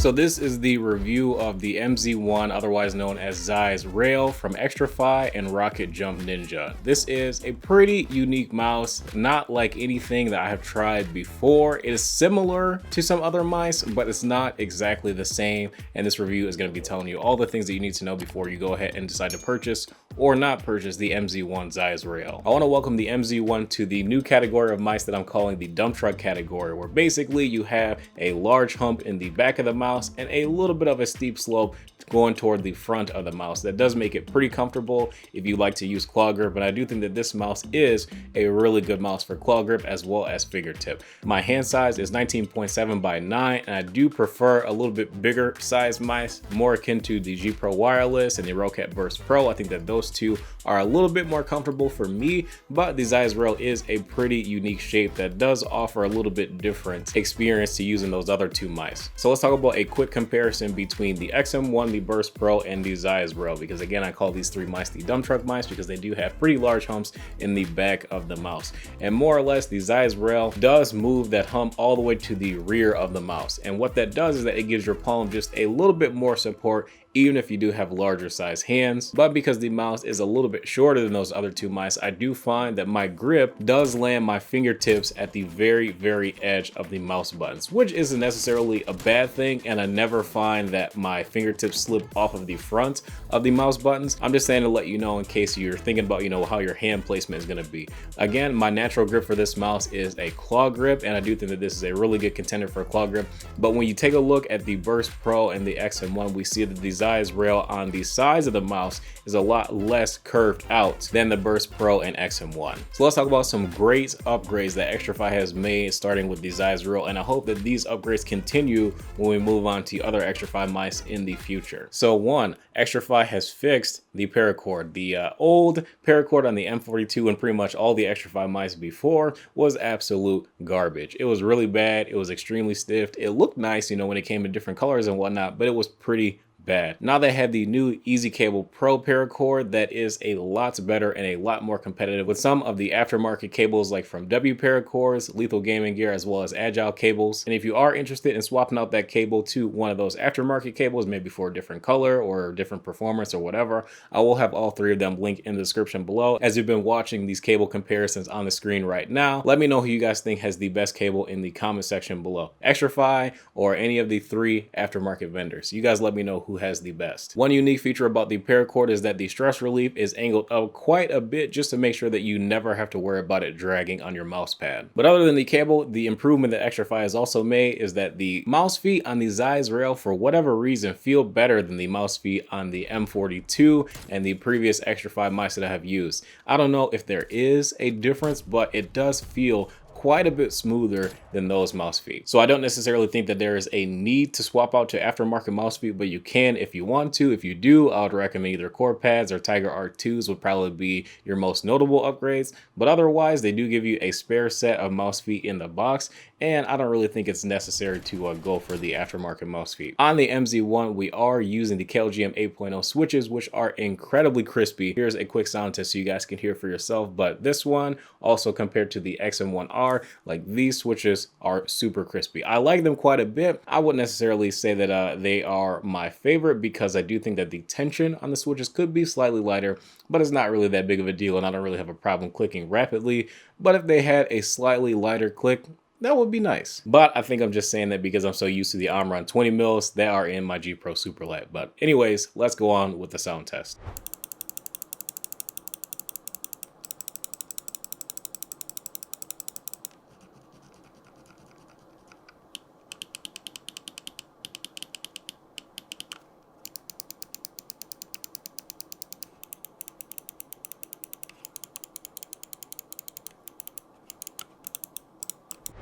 So this is the review of the MZ1, otherwise known as Zeiss Rail from Xtrfy and Rocket Jump Ninja. This is a pretty unique mouse, not like anything that I have tried before. It is similar to some other mice, but it's not exactly the same. And this review is going to be telling you all the things that you need to know before you go ahead and decide to purchase or not purchase the MZ1 Zeiss Rail. I want to welcome the MZ1 to the new category of mice that I'm calling the dump truck category, where basically you have a large hump in the back of the mouse and a little bit of a steep slope going toward the front of the mouse. That does make it pretty comfortable if you like to use claw grip, but I do think that this mouse is a really good mouse for claw grip as well as fingertip. My hand size is 19.7 by 9, and I do prefer a little bit bigger size mice, more akin to the G Pro Wireless and the Rocket Burst Pro. I think that those two are a little bit more comfortable for me, but the Zeiss Rail is a pretty unique shape that does offer a little bit different experience to using those other two mice. So let's talk about a quick comparison between the XM1, the Burst Pro, and the Zeiss Rail, because again, I call these three mice the dump truck mice because they do have pretty large humps in the back of the mouse. And more or less, the Zeiss Rail does move that hump all the way to the rear of the mouse. And what that does is that it gives your palm just a little bit more support, even if you do have larger size hands. But because the mouse is a little bit shorter than those other two mice, I do find that my grip does land my fingertips at the very edge of the mouse buttons, which isn't necessarily a bad thing, and I never find that my fingertips slip off of the front of the mouse buttons. I'm just saying to let you know in case you're thinking about, how your hand placement is going to be. Again, my natural grip for this mouse is a claw grip, and I do think that this is a really good contender for a claw grip. But when you take a look at the Burst Pro and the XM1, we see that the Zeiss Rail on the sides of the mouse is a lot less curved out than the Burst Pro and XM1. So let's talk about some great upgrades that Xtrfy has made, starting with the Zeiss Rail, and I hope that these upgrades continue when we move on to other Xtrfy mice in the future. So one, Xtrfy has fixed the Paracord. The old Paracord on the M42 and pretty much all the Xtrfy mice before was absolute garbage. It was really bad. It was extremely stiff. It looked nice, when it came in different colors and whatnot, but it was pretty bad. Now they have the new Easy Cable Pro Paracord that is a lot better and a lot more competitive with some of the aftermarket cables like from W Paracords, Lethal Gaming Gear, as well as Agile cables. And if you are interested in swapping out that cable to one of those aftermarket cables, maybe for a different color or different performance or whatever, I will have all three of them linked in the description below. As you've been watching these cable comparisons on the screen right now, let me know who you guys think has the best cable in the comment section below. Xtrfy or any of the three aftermarket vendors. You guys let me know who has the best. One unique feature about the Paracord is that the stress relief is angled up quite a bit just to make sure that you never have to worry about it dragging on your mouse pad. But other than the cable, the improvement that Xtrfy has also made is that the mouse feet on the Zeiss Rail, for whatever reason, feel better than the mouse feet on the M42 and the previous Xtrfy mice that I have used. I don't know if there is a difference, but it does feel quite a bit smoother than those mouse feet. So I don't necessarily think that there is a need to swap out to aftermarket mouse feet, but you can if you want to. If you do, I would recommend either Core Pads or Tiger R2s would probably be your most notable upgrades. But otherwise, they do give you a spare set of mouse feet in the box, and I don't really think it's necessary to go for the aftermarket mouse feet. On the MZ1, we are using the KLGM 8.0 switches, which are incredibly crispy. Here's a quick sound test so you guys can hear for yourself, but this one, also compared to the XM1R, like these switches are super crispy. I like them quite a bit. I wouldn't necessarily say that they are my favorite because I do think that the tension on the switches could be slightly lighter, but it's not really that big of a deal, and I don't really have a problem clicking rapidly. But if they had a slightly lighter click, that would be nice. But I think I'm just saying that because I'm so used to the Omron 20 mils that are in my G Pro Superlight. But anyways, let's go on with the sound test.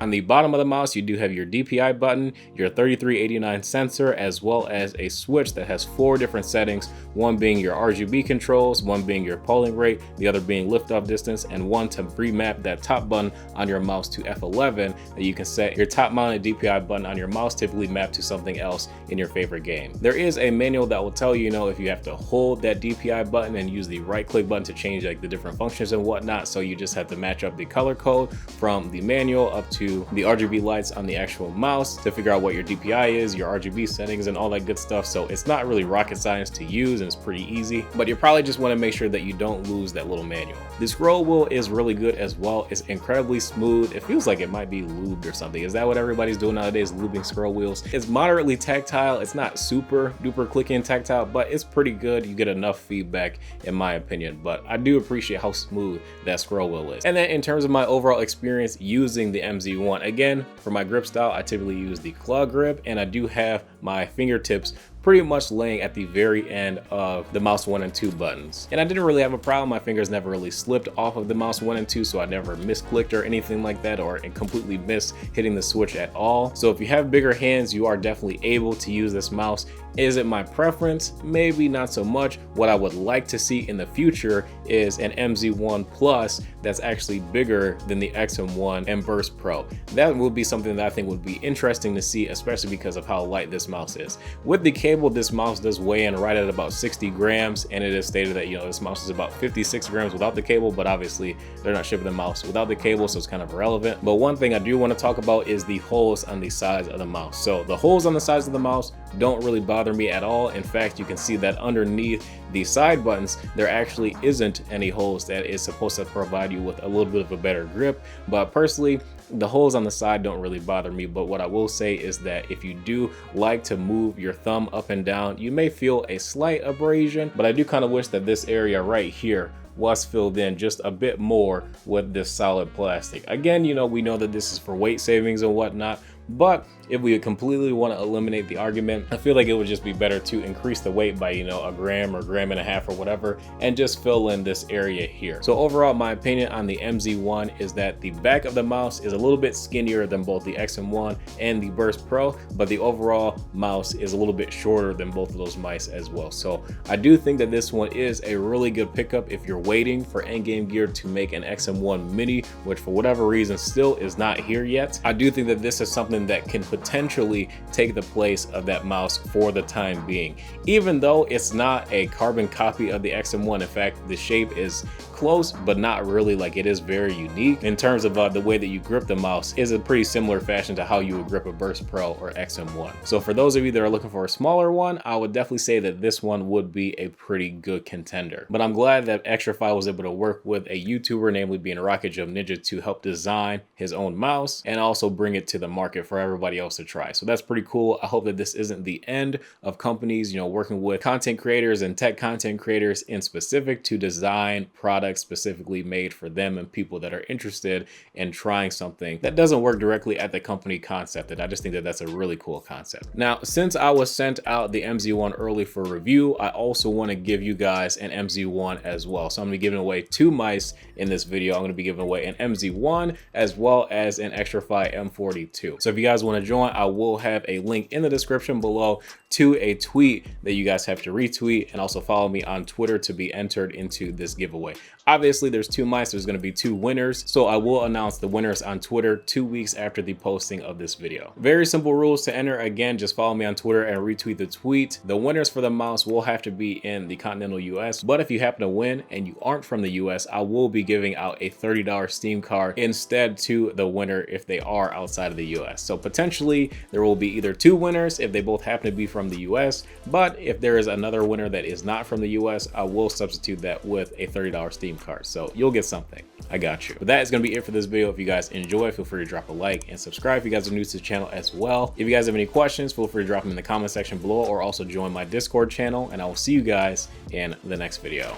On the bottom of the mouse, you do have your DPI button, your 3389 sensor, as well as a switch that has 4 different settings, one being your RGB controls, one being your polling rate, the other being lift-off distance, and one to remap that top button on your mouse to F11 that you can set your top mounted DPI button on your mouse typically mapped to something else in your favorite game. There is a manual that will tell you, if you have to hold that DPI button and use the right click button to change like the different functions and whatnot, so you just have to match up the color code from the manual up to into the RGB lights on the actual mouse to figure out what your DPI is, your RGB settings, and all that good stuff. So it's not really rocket science to use, and it's pretty easy, but you probably just want to make sure that you don't lose that little manual. The scroll wheel is really good as well. It's incredibly smooth. It feels like it might be lubed or something. Is that what everybody's doing nowadays, lubing scroll wheels? It's moderately tactile. It's not super duper clicky and tactile, but it's pretty good. You get enough feedback in my opinion, but I do appreciate how smooth that scroll wheel is. And then in terms of my overall experience using the MZ1, again, for my grip style, I typically use the claw grip, and I do have my fingertips pretty much laying at the very end of the mouse 1 and 2 buttons. And I didn't really have a problem. My fingers never really slipped off of the mouse 1 and 2, so I never misclicked or anything like that, or completely missed hitting the switch at all. So if you have bigger hands, you are definitely able to use this mouse. Is it my preference? Maybe not so much. What I would like to see in the future is an MZ1 Plus that's actually bigger than the XM1 and Burst Pro. That would be something that I think would be interesting to see, especially because of how light this mouse is. With the cable, this mouse does weigh in right at about 60 grams, and it is stated that, you know, this mouse is about 56 grams without the cable, but obviously they're not shipping the mouse without the cable, so it's kind of irrelevant. But one thing I do want to talk about is the holes on the sides of the mouse. So the holes on the sides of the mouse don't really bother me at all. In fact, you can see that underneath the side buttons, there actually isn't any holes. That is supposed to provide you with a little bit of a better grip. But personally, the holes on the side don't really bother me. But what I will say is that if you do like to move your thumb up and down, you may feel a slight abrasion, but I do kind of wish that this area right here was filled in just a bit more with this solid plastic. Again, you know, we know that this is for weight savings and whatnot, but if we completely want to eliminate the argument, I feel like it would just be better to increase the weight by, you know, a gram or gram and a half or whatever, and just fill in this area here. So overall, my opinion on the MZ1 is that the back of the mouse is a little bit skinnier than both the XM1 and the Burst Pro, but the overall mouse is a little bit shorter than both of those mice as well. So I do think that this one is a really good pickup if you're waiting for endgame gear to make an XM1 Mini, which for whatever reason still is not here yet. I do think that this is something that can potentially take the place of that mouse for the time being, even though it's not a carbon copy of the XM1. In fact, the shape is close, but not really. Like, it is very unique in terms of the way that you grip the mouse is a pretty similar fashion to how you would grip a Burst Pro or XM1. So for those of you that are looking for a smaller one, I would definitely say that this one would be a pretty good contender. But I'm glad that Xtrfy was able to work with a YouTuber, namely being Rocket Jump Ninja, to help design his own mouse and also bring it to the market for everybody else to try. So that's pretty cool. I hope that this isn't the end of companies, you know, working with content creators and tech content creators in specific to design products specifically made for them and people that are interested in trying something that doesn't work directly at the company concept. And I just think that that's a really cool concept. Now, since I was sent out the MZ1 early for review, I also want to give you guys an MZ1 as well. So I'm going to be giving away 2 mice in this video. I'm going to be giving away an MZ1 as well as an Xtrfy M42. So if you guys want to join, I will have a link in the description below to a tweet that you guys have to retweet, and also follow me on Twitter to be entered into this giveaway. Obviously, there's 2 mice. There's going to be 2 winners. So I will announce the winners on Twitter 2 weeks after the posting of this video. Very simple rules to enter. Again, just follow me on Twitter and retweet the tweet. The winners for the mouse will have to be in the continental US. But if you happen to win and you aren't from the US, I will be giving out a $30 Steam card instead to the winner if they are outside of the US. So potentially there will be either 2 winners if they both happen to be from the US. But if there is another winner that is not from the US, I will substitute that with a $30 Steam card. So you'll get something. I got you. But that is going to be it for this video. If you guys enjoy, feel free to drop a like and subscribe if you guys are new to the channel as well. If you guys have any questions, feel free to drop them in the comment section below, or also join my Discord channel, and I will see you guys in the next video.